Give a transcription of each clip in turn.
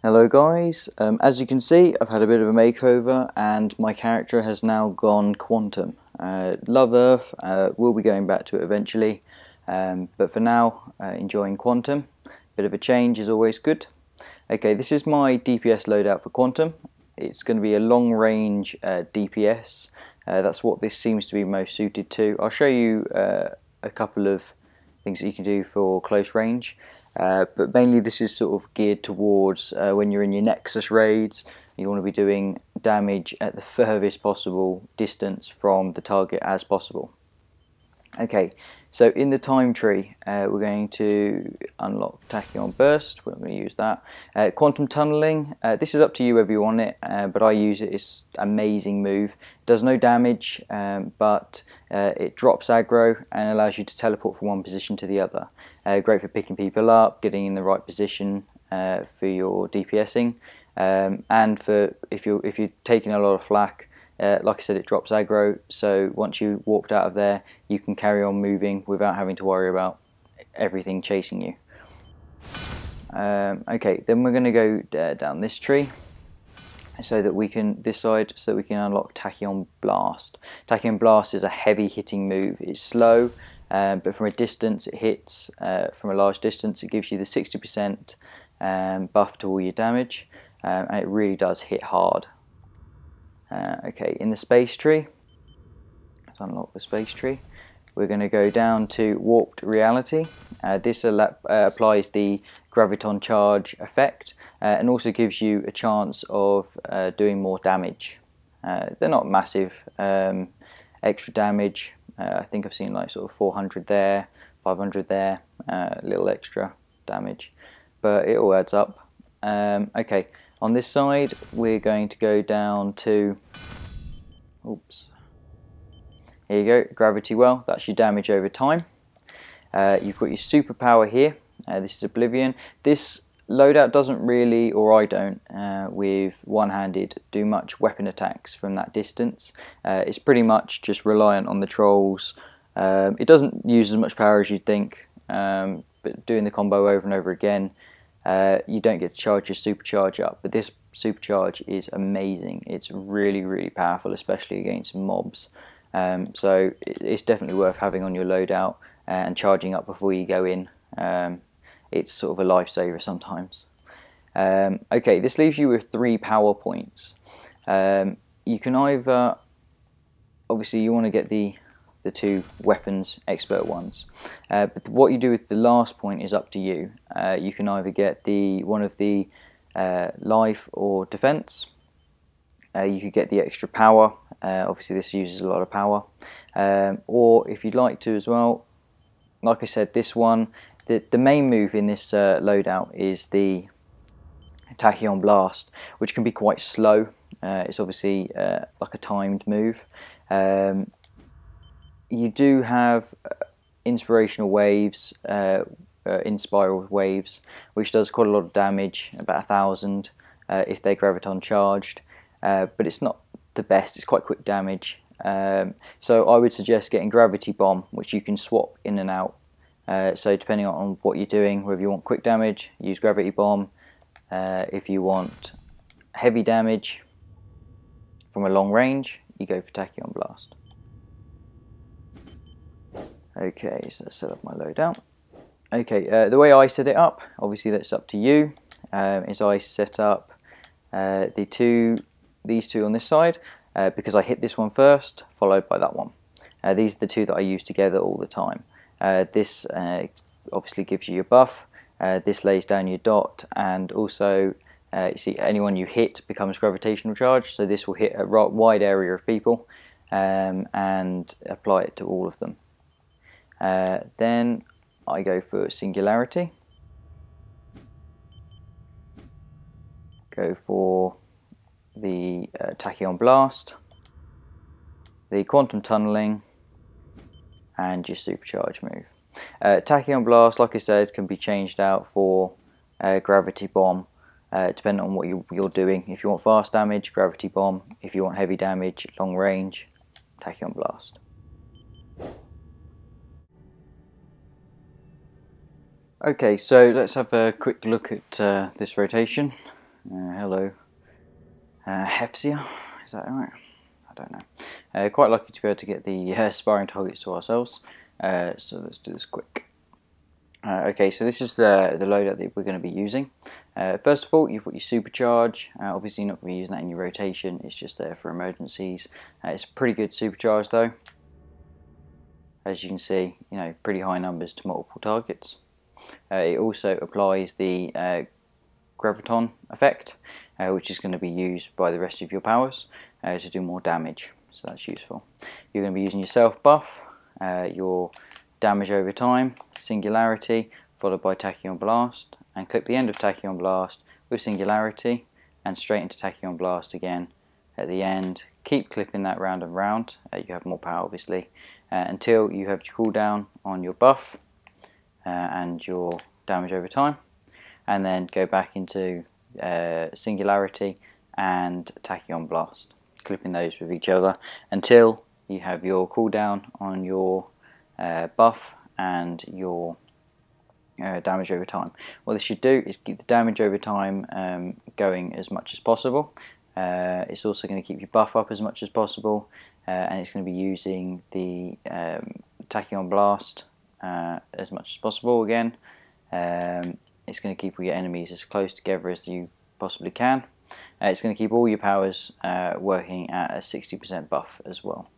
Hello guys, as you can see I've had a bit of a makeover and my character has now gone quantum. Love Earth, we'll be going back to it eventually, but for now enjoying quantum. Bit of a change is always good. Okay, this is my DPS loadout for quantum. It's going to be a long range DPS, that's what this seems to be most suited to. I'll show you a couple of things that you can do for close range, but mainly this is sort of geared towards when you're in your nexus raids. You want to be doing damage at the furthest possible distance from the target as possible. Okay, so in the time tree we're going to unlock Tachyon Burst. We're not going to use that. Quantum Tunneling, this is up to you whether you want it, but I use it. It's an amazing move. It does no damage, but it drops aggro and allows you to teleport from one position to the other. Great for picking people up, getting in the right position for your DPSing, and for if you're taking a lot of flak. Like I said, it drops aggro, so once you walked out of there you can carry on moving without having to worry about everything chasing you. Okay, then we're going to go down this tree so that we can unlock Tachyon Blast. Tachyon Blast is a heavy hitting move. It's slow, but from a distance it hits, from a large distance it gives you the 60% buff to all your damage, and it really does hit hard. Okay, in the space tree, let's unlock the space tree. We're going to go down to Warped Reality. This applies the graviton charge effect and also gives you a chance of doing more damage. They're not massive extra damage. I think I've seen like sort of 400 there, 500 there, a little extra damage, but it all adds up. Okay. On this side, we're going to go down to, oops, here you go, Gravity Well. That's your damage over time. You've got your superpower here. This is Oblivion. This loadout doesn't really, or I don't, with one-handed, do much weapon attacks from that distance. It's pretty much just reliant on the trolls. It doesn't use as much power as you'd think, but doing the combo over and over again, you don't get to charge your supercharge up, but this supercharge is amazing. It's really, really powerful, especially against mobs. So it's definitely worth having on your loadout and charging up before you go in. It's sort of a lifesaver sometimes. Okay, this leaves you with 3 power points. You can either, obviously you want to get the 2 weapons expert ones, but what you do with the last point is up to you. You can either get one of the life or defense. You could get the extra power. Obviously this uses a lot of power, or if you'd like to as well, like I said, this one, the main move in this loadout is the Tachyon Blast, which can be quite slow. It's obviously like a timed move. You do have inspirational waves, inspiral waves, which does quite a lot of damage, about 1,000 if they're graviton charged, but it's not the best. It's quite quick damage, so I would suggest getting Gravity Bomb, which you can swap in and out. So depending on what you're doing, whether you want quick damage, use Gravity Bomb. If you want heavy damage from a long range, you go for Tachyon Blast. Okay, so let's set up my loadout. Okay, the way I set it up, obviously that's up to you, is I set up these two on this side, because I hit this one first, followed by that one. These are the 2 that I use together all the time. This obviously gives you your buff, this lays down your dot, and also you see anyone you hit becomes gravitational charge, so this will hit a wide area of people and apply it to all of them. Then I go for singularity, go for the Tachyon Blast, the quantum tunneling, and your supercharge move. Tachyon Blast, like I said, can be changed out for Gravity Bomb, depending on what you're doing. If you want fast damage, Gravity Bomb. If you want heavy damage, long range, Tachyon Blast. Okay, so let's have a quick look at this rotation. Hello, Hefsia, is that right? I don't know. Quite lucky to be able to get the sparring targets to ourselves, so let's do this quick. Okay, so this is the loadout that we're going to be using. First of all, you've got your supercharge. Obviously you're not going to be using that in your rotation, it's just there for emergencies. It's a pretty good supercharge though. As you can see, you know, pretty high numbers to multiple targets. It also applies the graviton effect, which is going to be used by the rest of your powers to do more damage, so that's useful. You're going to be using your self buff, your damage over time, singularity, followed by tachyon blast, and clip the end of tachyon blast with singularity and straight into tachyon blast again at the end. Keep clipping that round and round, you have more power obviously, until you have your cooldown on your buff and your damage over time, and then go back into singularity and tachyon blast, clipping those with each other until you have your cooldown on your buff and your damage over time. What this should do is keep the damage over time going as much as possible. It's also going to keep your buff up as much as possible, and it's going to be using the tachyon blast as much as possible again. It's going to keep all your enemies as close together as you possibly can. It's going to keep all your powers working at a 60% buff as well.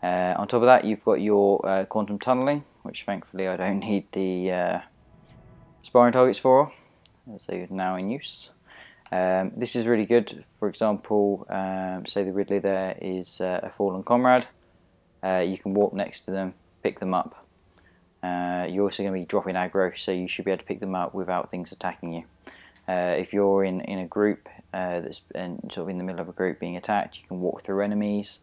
On top of that, you've got your quantum tunneling, which thankfully I don't need the sparring targets for, as they are now in use. This is really good. For example, say the Ridley there is a fallen comrade. You can walk next to them, pick them up. You're also going to be dropping aggro, so you should be able to pick them up without things attacking you. If you're in a group that's sort of in the middle of a group being attacked, you can walk through enemies.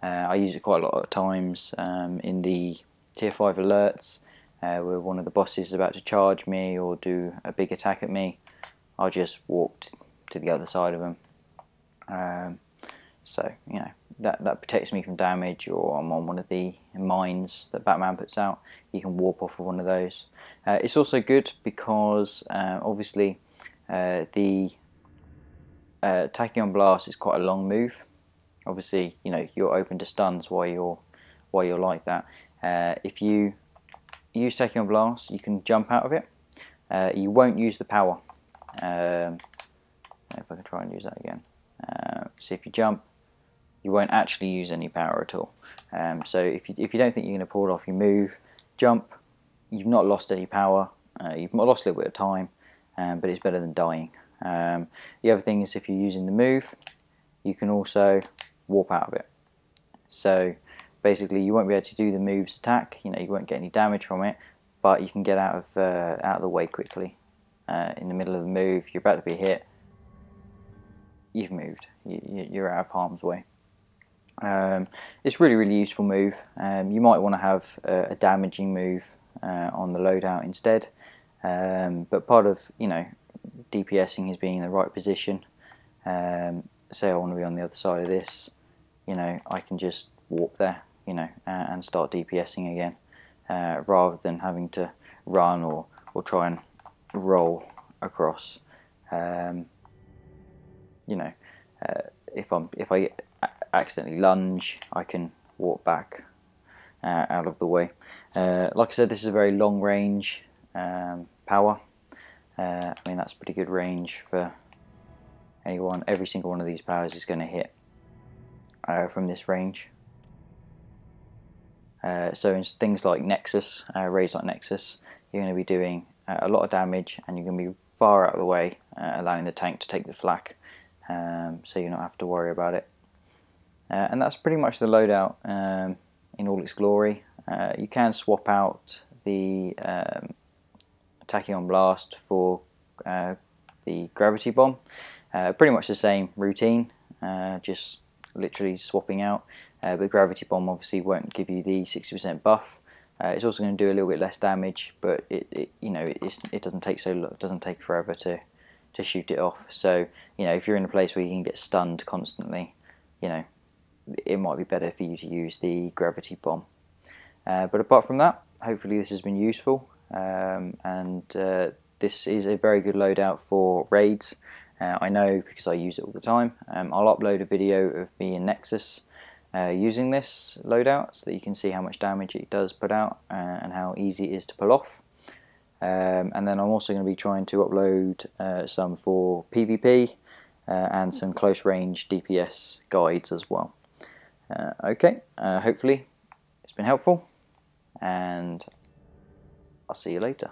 I use it quite a lot of times in the tier 5 alerts, where one of the bosses is about to charge me or do a big attack at me. I'll just walk to the other side of them. So you know, that protects me from damage, or I'm on one of the mines that Batman puts out, you can warp off of one of those. It's also good because obviously the tachyon blast is quite a long move. Obviously, you know, you're open to stuns while you're like that. If you use tachyon blast, you can jump out of it. You won't use the power. If I can try and use that again. So if you jump, you won't actually use any power at all. So if you don't think you're going to pull it off, you move, jump. You've not lost any power. You've lost a little bit of time, but it's better than dying. The other thing is, if you're using the move, you can also warp out of it. So basically, you won't be able to do the move's attack. You know, you won't get any damage from it, but you can get out of the way quickly. In the middle of the move, you're about to be hit. You've moved. You're out of harm's way. It's really useful move. You might want to have a damaging move on the loadout instead, but part of, you know, DPSing is being in the right position. Say I want to be on the other side of this, you know, I can just walk there, you know, and start DPSing again, rather than having to run or try and roll across. You know, if I accidentally lunge, I can walk back out of the way. Like I said, this is a very long range power. I mean, that's pretty good range for anyone. Every single one of these powers is going to hit from this range. So in things like Nexus, raids like Nexus, you're going to be doing a lot of damage, and you're going to be far out of the way, allowing the tank to take the flak, so you don't have to worry about it. And that's pretty much the loadout in all its glory. You can swap out the tachyon blast for the gravity bomb. Pretty much the same routine, just literally swapping out. But gravity bomb obviously won't give you the 60% buff. It's also going to do a little bit less damage, but it doesn't take forever to shoot it off. So you know, if you're in a place where you can get stunned constantly, you know, it might be better for you to use the gravity bomb. But apart from that, hopefully this has been useful, and this is a very good loadout for raids. I know because I use it all the time. I'll upload a video of me in Nexus using this loadout so that you can see how much damage it does put out and how easy it is to pull off. And then I'm also going to be trying to upload some for PvP and some close range DPS guides as well. Okay, hopefully it's been helpful, and I'll see you later.